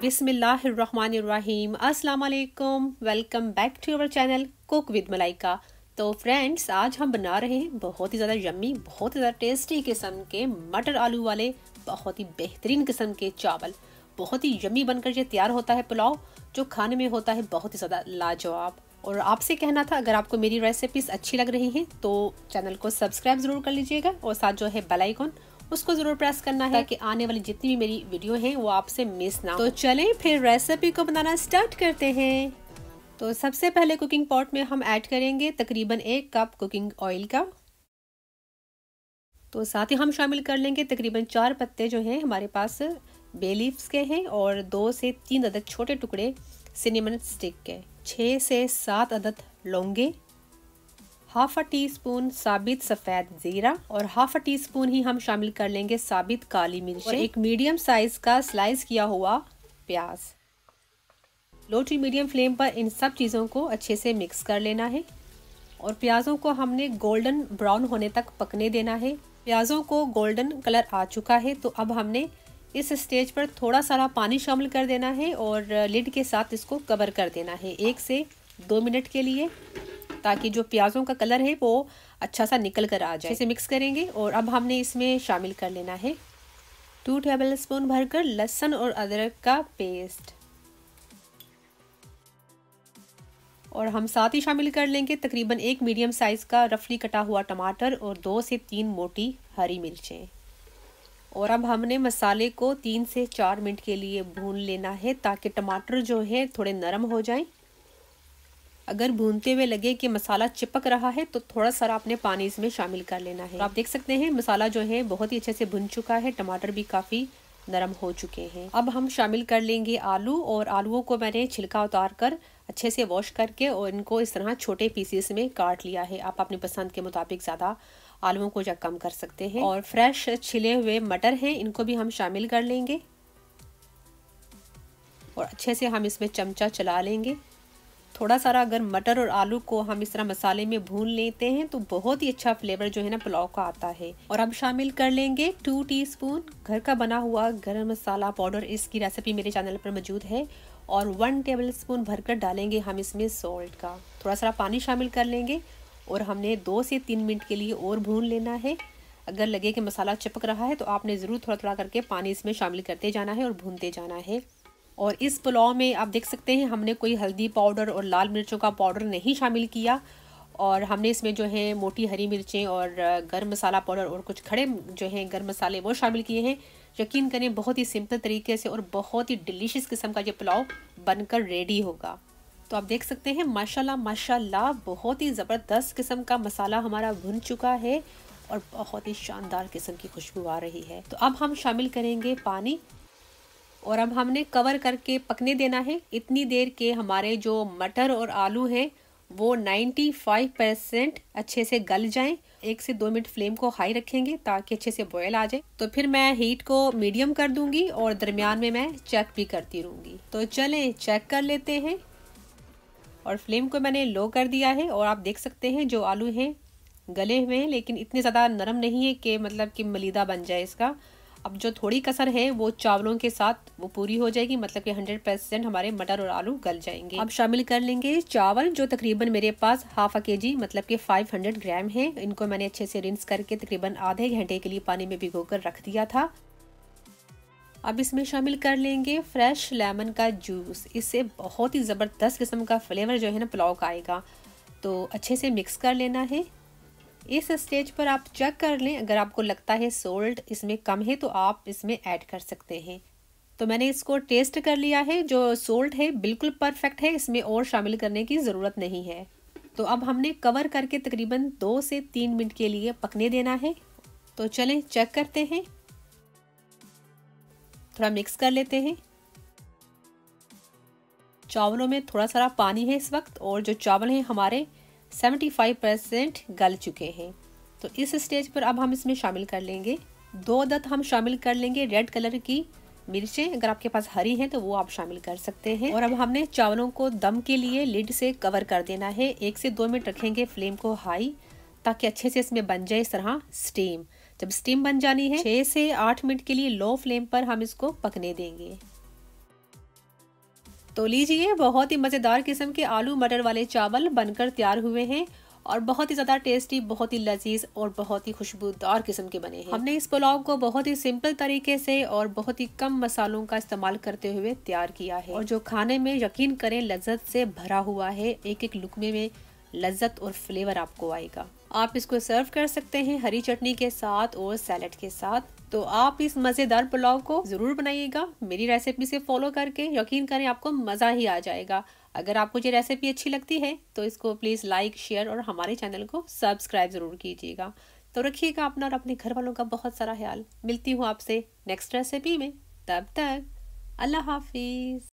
बिस्मिल्लाहिर्रहमानिर्रहीम। अस्सलाम वालेकुम। Welcome back to our channel cook with Malaika. तो फ्रेंड्स, आज हम बना रहे हैं बहुत ही ज़्यादा यम्मी, बहुत ही ज़्यादा टेस्टी किस्म के मटर आलू वाले बहुत ही बेहतरीन किस्म के चावल। बहुत ही यम्मी बनकर ये तैयार होता है पुलाव, जो खाने में होता है बहुत ही ज़्यादा लाजवाब। और आपसे कहना था, अगर आपको मेरी रेसिपीज़ अच्छी लग रही हैं तो चैनल को सब्सक्राइब ज़रूर कर लीजिएगा और साथ जो है बेल आइकन उसको ज़रूर प्रेस करना है ताकि आने वाली जितनी भी मेरी वीडियो हैं वो आपसे मिस ना हो। तो चलें फिर रेसिपी को बनाना स्टार्ट करते हैं। तो सबसे पहले कुकिंग पॉट में हम ऐड करेंगे तकरीबन 1 कप कुकिंग ऑयल का। तो साथ ही हम शामिल कर लेंगे तकरीबन 4 पत्ते जो हैं हमारे पास बे लीव्स के हैं, और 2 से 3 अदद छोटे टुकड़े सिनेमन स्टिक के, 6 से 7 अदद लौंगे, हाफ टी स्पून साबित सफ़ेद ज़ीरा और हाफ टी स्पून ही हम शामिल कर लेंगे साबित काली मिर्च, और एक मीडियम साइज़ का स्लाइस किया हुआ प्याज। लो टू मीडियम फ्लेम पर इन सब चीज़ों को अच्छे से मिक्स कर लेना है और प्याज़ों को हमने गोल्डन ब्राउन होने तक पकने देना है। प्याज़ों को गोल्डन कलर आ चुका है तो अब हमने इस स्टेज पर थोड़ा सारा पानी शामिल कर देना है और लिड के साथ इसको कवर कर देना है 1 से 2 मिनट के लिए, ताकि जो प्याज़ों का कलर है वो अच्छा सा निकल कर आ जाए। इसे मिक्स करेंगे और अब हमने इसमें शामिल कर लेना है 2 टेबलस्पून भरकर लहसुन और अदरक का पेस्ट, और हम साथ ही शामिल कर लेंगे तकरीबन 1 मीडियम साइज़ का रफली कटा हुआ टमाटर और 2 से 3 मोटी हरी मिर्चें। और अब हमने मसाले को 3 से 4 मिनट के लिए भून लेना है ताकि टमाटर जो है थोड़े नरम हो जाएं। अगर भूनते हुए लगे कि मसाला चिपक रहा है तो थोड़ा सा अपने पानी इसमें शामिल कर लेना है। आप देख सकते हैं मसाला जो है बहुत ही अच्छे से भुन चुका है, टमाटर भी काफ़ी नरम हो चुके हैं। अब हम शामिल कर लेंगे आलू, और आलूओं को मैंने छिलका उतार कर अच्छे से वॉश करके और इनको इस तरह छोटे पीसेस में काट लिया है। आप अपनी पसंद के मुताबिक ज़्यादा आलूओं को या कम कर सकते हैं। और फ्रेश छिले हुए मटर हैं, इनको भी हम शामिल कर लेंगे और अच्छे से हम इसमें चमचा चला लेंगे। थोड़ा सारा अगर मटर और आलू को हम इस तरह मसाले में भून लेते हैं तो बहुत ही अच्छा फ्लेवर जो है ना पुलाव का आता है। और अब शामिल कर लेंगे 2 टीस्पून घर का बना हुआ गरम मसाला पाउडर। इसकी रेसिपी मेरे चैनल पर मौजूद है। और 1 टेबलस्पून भरकर डालेंगे हम इसमें सॉल्ट का। थोड़ा सा पानी शामिल कर लेंगे और हमने 2 से 3 मिनट के लिए और भून लेना है। अगर लगे कि मसाला चिपक रहा है तो आपने ज़रूर थोड़ा थोड़ा करके पानी इसमें शामिल करते जाना है और भूनते जाना है। और इस पुलाव में आप देख सकते हैं हमने कोई हल्दी पाउडर और लाल मिर्चों का पाउडर नहीं शामिल किया, और हमने इसमें जो है मोटी हरी मिर्चें और गरम मसाला पाउडर और कुछ खड़े जो हैं गरम मसाले वो शामिल किए हैं। यकीन करें बहुत ही सिंपल तरीके से और बहुत ही डिलीशियस किस्म का ये पुलाव बनकर रेडी होगा। तो आप देख सकते हैं माशाल्लाह माशाल्लाह बहुत ही ज़बरदस्त किस्म का मसाला हमारा भुन चुका है और बहुत ही शानदार किस्म की खुशबू आ रही है। तो अब हम शामिल करेंगे पानी, और अब हमने कवर करके पकने देना है इतनी देर के हमारे जो मटर और आलू हैं वो 95% अच्छे से गल जाएं। 1 से 2 मिनट फ्लेम को हाई रखेंगे ताकि अच्छे से बॉयल आ जाए। तो फिर मैं हीट को मीडियम कर दूंगी और दरमियान में मैं चेक भी करती रहूंगी। तो चलें चेक कर लेते हैं, और फ्लेम को मैंने लो कर दिया है। और आप देख सकते हैं जो आलू हैं गले हुए हैं, लेकिन इतने ज़्यादा नरम नहीं है कि मतलब कि मलीदा बन जाए इसका। अब जो थोड़ी कसर है वो चावलों के साथ वो पूरी हो जाएगी, मतलब कि 100% हमारे मटर और आलू गल जाएंगे। अब शामिल कर लेंगे चावल, जो तकरीबन मेरे पास हाफ a kg मतलब कि 500 ग्राम है। इनको मैंने अच्छे से रिंस करके तकरीबन आधे घंटे के लिए पानी में भिगोकर रख दिया था। अब इसमें शामिल कर लेंगे फ्रेश लेमन का जूस। इससे बहुत ही ज़बरदस्त किस्म का फ्लेवर जो है ना पुलाव का आएगा। तो अच्छे से मिक्स कर लेना है। इस स्टेज पर आप चेक कर लें, अगर आपको लगता है सोल्ट इसमें कम है तो आप इसमें ऐड कर सकते हैं। तो मैंने इसको टेस्ट कर लिया है, जो सोल्ट है बिल्कुल परफेक्ट है, इसमें और शामिल करने की ज़रूरत नहीं है। तो अब हमने कवर करके तकरीबन 2 से 3 मिनट के लिए पकने देना है। तो चलें चेक करते हैं, थोड़ा मिक्स कर लेते हैं। चावलों में थोड़ा सारा पानी है इस वक्त, और जो चावल हैं हमारे 75% गल चुके हैं। तो इस स्टेज पर अब हम इसमें शामिल कर लेंगे 2 अदद हम शामिल कर लेंगे रेड कलर की मिर्चें। अगर आपके पास हरी हैं तो वो आप शामिल कर सकते हैं। और अब हमने चावलों को दम के लिए लिड से कवर कर देना है। 1 से 2 मिनट रखेंगे फ्लेम को हाई, ताकि अच्छे से इसमें बन जाए इस तरह स्टीम। जब स्टीम बन जानी है 6 से 8 मिनट के लिए लो फ्लेम पर हम इसको पकने देंगे। तो लीजिए, बहुत ही मज़ेदार किस्म के आलू मटर वाले चावल बनकर तैयार हुए हैं और बहुत ही ज़्यादा टेस्टी, बहुत ही लजीज और बहुत ही खुशबूदार किस्म के बने हैं। हमने इस पुलाव को बहुत ही सिंपल तरीके से और बहुत ही कम मसालों का इस्तेमाल करते हुए तैयार किया है और जो खाने में यकीन करें लज्जत से भरा हुआ है। एक एक लुकमे में लज्जत और फ्लेवर आपको आएगा। आप इसको सर्व कर सकते हैं हरी चटनी के साथ और सैलेड के साथ। तो आप इस मज़ेदार पुलाव को ज़रूर बनाइएगा मेरी रेसिपी से फॉलो करके। यकीन करें आपको मज़ा ही आ जाएगा। अगर आपको ये रेसिपी अच्छी लगती है तो इसको प्लीज़ लाइक, शेयर और हमारे चैनल को सब्सक्राइब ज़रूर कीजिएगा। तो रखिएगा अपना और अपने घर वालों का बहुत सारा ख्याल। मिलती हूँ आपसे नेक्स्ट रेसिपी में, तब तक अल्लाह हाफिज़।